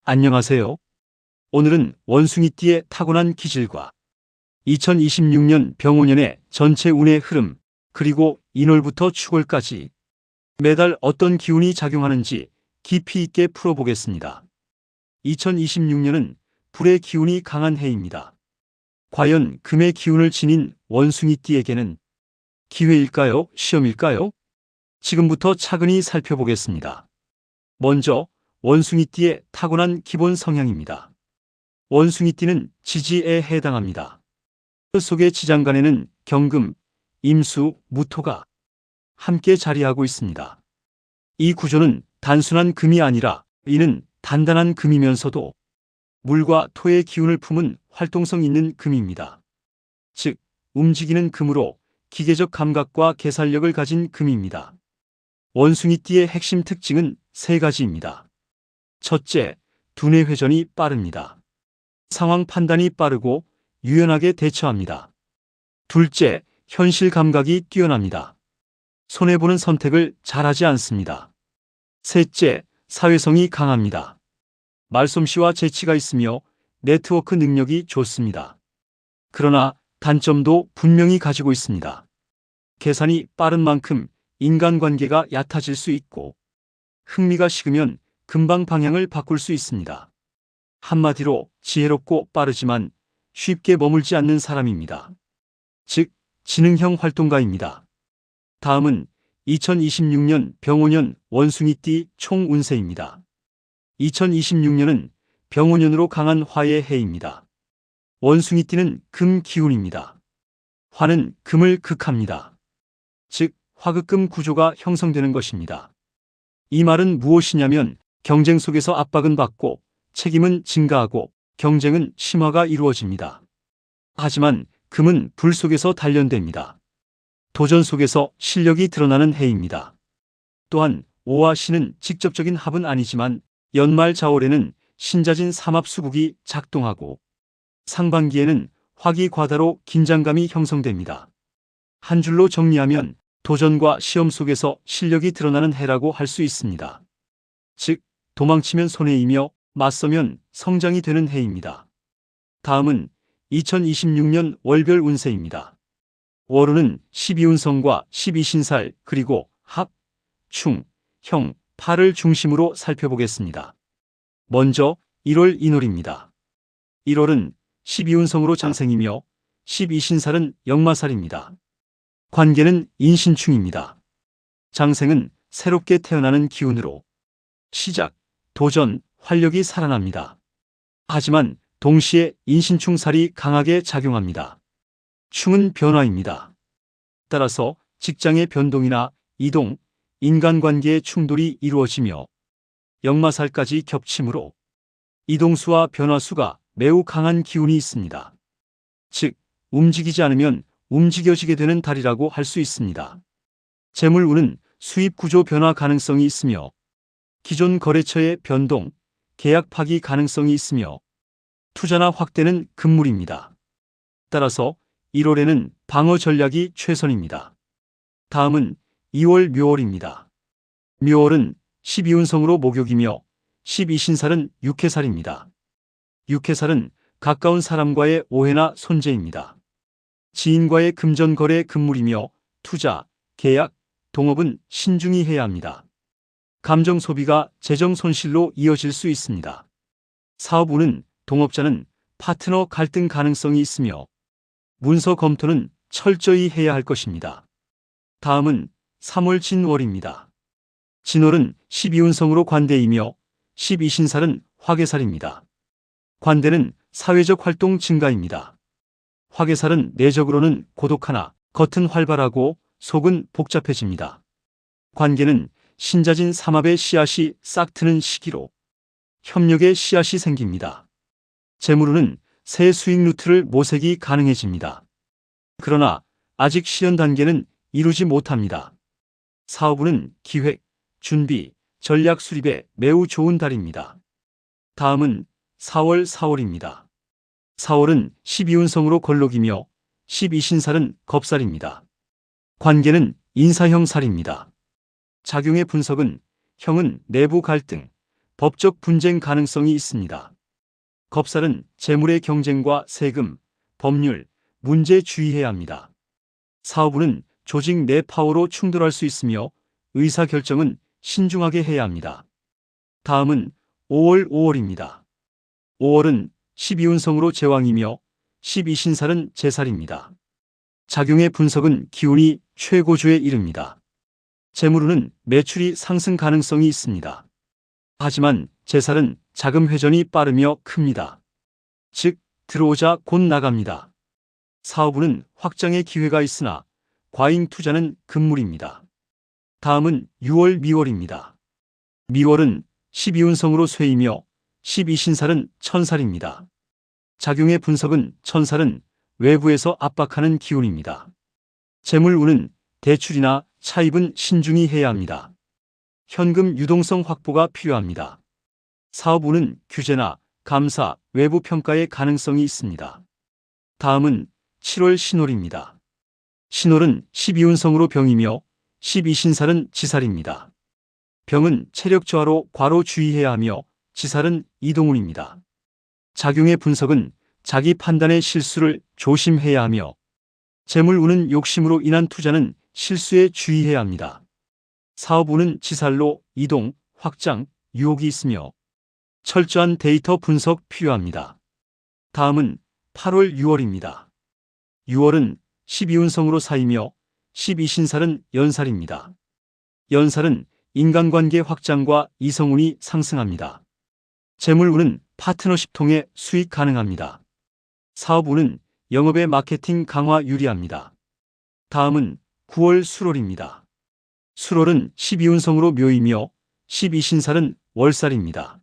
안녕하세요. 오늘은 원숭이띠의 타고난 기질과 2026년 병오년의 전체 운의 흐름, 그리고 인월부터 축월까지 매달 어떤 기운이 작용하는지 깊이 있게 풀어보겠습니다. 2026년은 불의 기운이 강한 해입니다. 과연 금의 기운을 지닌 원숭이띠에게는 기회일까요? 시험일까요? 지금부터 차근히 살펴보겠습니다. 먼저 원숭이띠의 타고난 기본 성향입니다. 원숭이띠는 지지에 해당합니다. 그 속의 지장간에는 경금, 임수, 무토가 함께 자리하고 있습니다. 이 구조는 단순한 금이 아니라 이는 단단한 금이면서도 물과 토의 기운을 품은 활동성 있는 금입니다. 즉, 움직이는 금으로 기계적 감각과 계산력을 가진 금입니다. 원숭이띠의 핵심 특징은 세 가지입니다. 첫째, 두뇌 회전이 빠릅니다. 상황 판단이 빠르고 유연하게 대처합니다. 둘째, 현실 감각이 뛰어납니다. 손해보는 선택을 잘하지 않습니다. 셋째, 사회성이 강합니다. 말솜씨와 재치가 있으며 네트워크 능력이 좋습니다. 그러나 단점도 분명히 가지고 있습니다. 계산이 빠른 만큼 인간관계가 얕아질 수 있고 흥미가 식으면 금방 방향을 바꿀 수 있습니다. 한마디로 지혜롭고 빠르지만 쉽게 머물지 않는 사람입니다. 즉, 지능형 활동가입니다. 다음은 2026년 병오년 원숭이띠 총 운세입니다. 2026년은 병오년으로 강한 화의 해입니다. 원숭이띠는 금 기운입니다. 화는 금을 극합니다. 즉, 화극금 구조가 형성되는 것입니다. 이 말은 무엇이냐면 경쟁 속에서 압박은 받고 책임은 증가하고 경쟁은 심화가 이루어집니다. 하지만 금은 불 속에서 단련됩니다. 도전 속에서 실력이 드러나는 해입니다. 또한 오와 신은 직접적인 합은 아니지만 연말 자월에는 신자진 삼합수국이 작동하고 상반기에는 화기 과다로 긴장감이 형성됩니다. 한 줄로 정리하면 도전과 시험 속에서 실력이 드러나는 해라고 할 수 있습니다. 즉, 도망치면 손해이며 맞서면 성장이 되는 해입니다. 다음은 2026년 월별 운세입니다. 월운은 12운성과 12신살 그리고 합, 충, 형, 팔을 중심으로 살펴보겠습니다. 먼저 1월 인월입니다. 1월은 12운성으로 장생이며 12신살은 역마살입니다. 관계는 인신충입니다. 장생은 새롭게 태어나는 기운으로 시작, 도전, 활력이 살아납니다. 하지만 동시에 인신충살이 강하게 작용합니다. 충은 변화입니다. 따라서 직장의 변동이나 이동, 인간관계의 충돌이 이루어지며 역마살까지 겹치므로 이동수와 변화수가 매우 강한 기운이 있습니다. 즉, 움직이지 않으면 움직여지게 되는 달이라고 할 수 있습니다. 재물운은 수입 구조 변화 가능성이 있으며 기존 거래처의 변동, 계약 파기 가능성이 있으며 투자나 확대는 금물입니다. 따라서 1월에는 방어 전략이 최선입니다. 다음은 2월 묘월입니다. 묘월은 12운성으로 목욕이며 12신살은 육해살입니다. 육해살은 가까운 사람과의 오해나 손재입니다. 지인과의 금전거래 금물이며 투자, 계약, 동업은 신중히 해야 합니다. 감정 소비가 재정 손실로 이어질 수 있습니다. 사업운은 동업자는 파트너 갈등 가능성이 있으며 문서 검토는 철저히 해야 할 것입니다. 다음은 3월 진월입니다. 진월은 12운성으로 관대이며 12신살은 화개살입니다. 관대는 사회적 활동 증가입니다. 화개살은 내적으로는 고독하나 겉은 활발하고 속은 복잡해집니다. 관계는 신자진 삼합의 씨앗이 싹 트는 시기로 협력의 씨앗이 생깁니다. 재물운은 새 수익 루트를 모색이 가능해집니다. 그러나 아직 실현 단계는 이루지 못합니다. 사업운은 기획, 준비, 전략 수립에 매우 좋은 달입니다. 다음은 4월입니다. 4월은 12운성으로 걸록이며 12신살은 겁살입니다. 관계는 인사형 살입니다. 작용의 분석은 형은 내부 갈등, 법적 분쟁 가능성이 있습니다. 겁살은 재물의 경쟁과 세금, 법률, 문제 주의해야 합니다. 사업운은 조직 내 파워로 충돌할 수 있으며 의사결정은 신중하게 해야 합니다. 다음은 5월입니다. 5월은 12운성으로 제왕이며 12신살은 제살입니다. 작용의 분석은 기운이 최고조에 이릅니다. 재물운은 매출이 상승 가능성이 있습니다. 하지만 제살은 자금 회전이 빠르며 큽니다. 즉, 들어오자 곧 나갑니다. 사업운은 확장의 기회가 있으나 과잉 투자는 금물입니다. 다음은 6월 미월입니다. 미월은 12운성으로 쇠이며 12신살은 천살입니다. 작용의 분석은 천살은 외부에서 압박하는 기운입니다. 재물운은 대출이나 차입은 신중히 해야 합니다. 현금 유동성 확보가 필요합니다. 사업운은 규제나 감사, 외부 평가의 가능성이 있습니다. 다음은 7월 신월입니다. 신월은 12운성으로 병이며 12신살은 지살입니다. 병은 체력 저하로 과로 주의해야 하며 지살은 이동운입니다. 작용의 분석은 자기 판단의 실수를 조심해야 하며 재물운은 욕심으로 인한 투자는 실수에 주의해야 합니다. 사업운은 지살로 이동, 확장, 유혹이 있으며 철저한 데이터 분석 필요합니다. 다음은 8월 6월입니다. 6월은 12운성으로 사이며 12신살은 연살입니다. 연살은 인간관계 확장과 이성운이 상승합니다. 재물운은 파트너십 통해 수익 가능합니다. 사업운은 영업의 마케팅 강화 유리합니다. 다음은 9월 수월입니다. 수월은 12운성으로 묘이며 12신살은 월살입니다.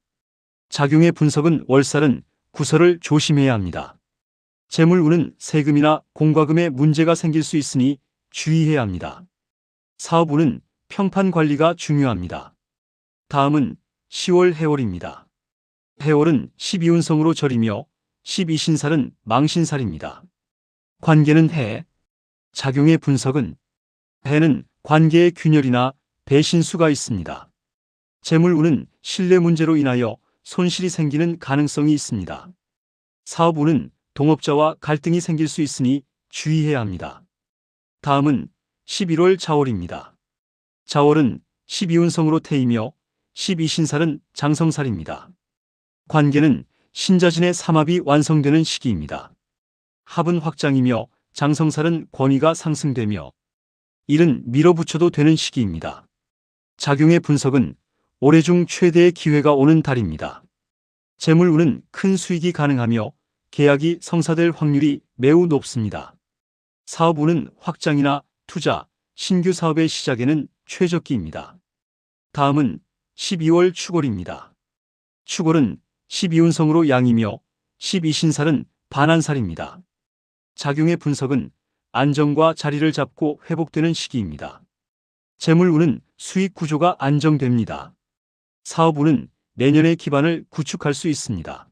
작용의 분석은 월살은 구설을 조심해야 합니다. 재물운은 세금이나 공과금에 문제가 생길 수 있으니 주의해야 합니다. 사업운은 평판 관리가 중요합니다. 다음은 10월 해월입니다. 해월은 12운성으로 절이며 12신살은 망신살입니다. 관계는 해. 작용의 분석은 해는 관계의 균열이나 배신수가 있습니다. 재물운은 신뢰 문제로 인하여 손실이 생기는 가능성이 있습니다. 사업운은 동업자와 갈등이 생길 수 있으니 주의해야 합니다. 다음은 11월 자월입니다. 자월은 12운성으로 태이며 12신살은 장성살입니다. 관계는 신자진의 삼합이 완성되는 시기입니다. 합은 확장이며 장성살은 권위가 상승되며 일은 밀어붙여도 되는 시기입니다. 작용의 분석은 올해 중 최대의 기회가 오는 달입니다. 재물운은 큰 수익이 가능하며 계약이 성사될 확률이 매우 높습니다. 사업운은 확장이나 투자, 신규 사업의 시작에는 최적기입니다. 다음은 12월 축월입니다. 축월은 12운성으로 양이며 12신살은 반한살입니다. 작용의 분석은 안정과 자리를 잡고 회복되는 시기입니다. 재물운은 수익 구조가 안정됩니다. 사업운은 내년의 기반을 구축할 수 있습니다.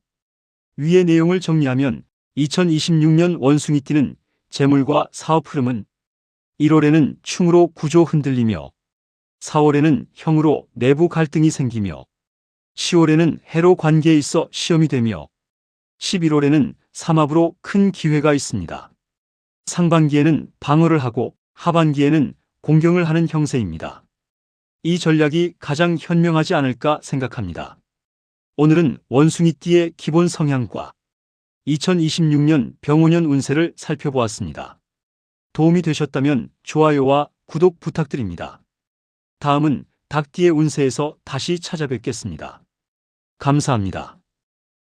위의 내용을 정리하면 2026년 원숭이띠는 재물과 사업 흐름은 1월에는 충으로 구조 흔들리며 4월에는 형으로 내부 갈등이 생기며 10월에는 해로 관계에 있어 시험이 되며 11월에는 삼합으로 큰 기회가 있습니다. 상반기에는 방어를 하고 하반기에는 공경을 하는 형세입니다. 이 전략이 가장 현명하지 않을까 생각합니다. 오늘은 원숭이띠의 기본 성향과 2026년 병오년 운세를 살펴보았습니다. 도움이 되셨다면 좋아요와 구독 부탁드립니다. 다음은 닭띠의 운세에서 다시 찾아뵙겠습니다. 감사합니다.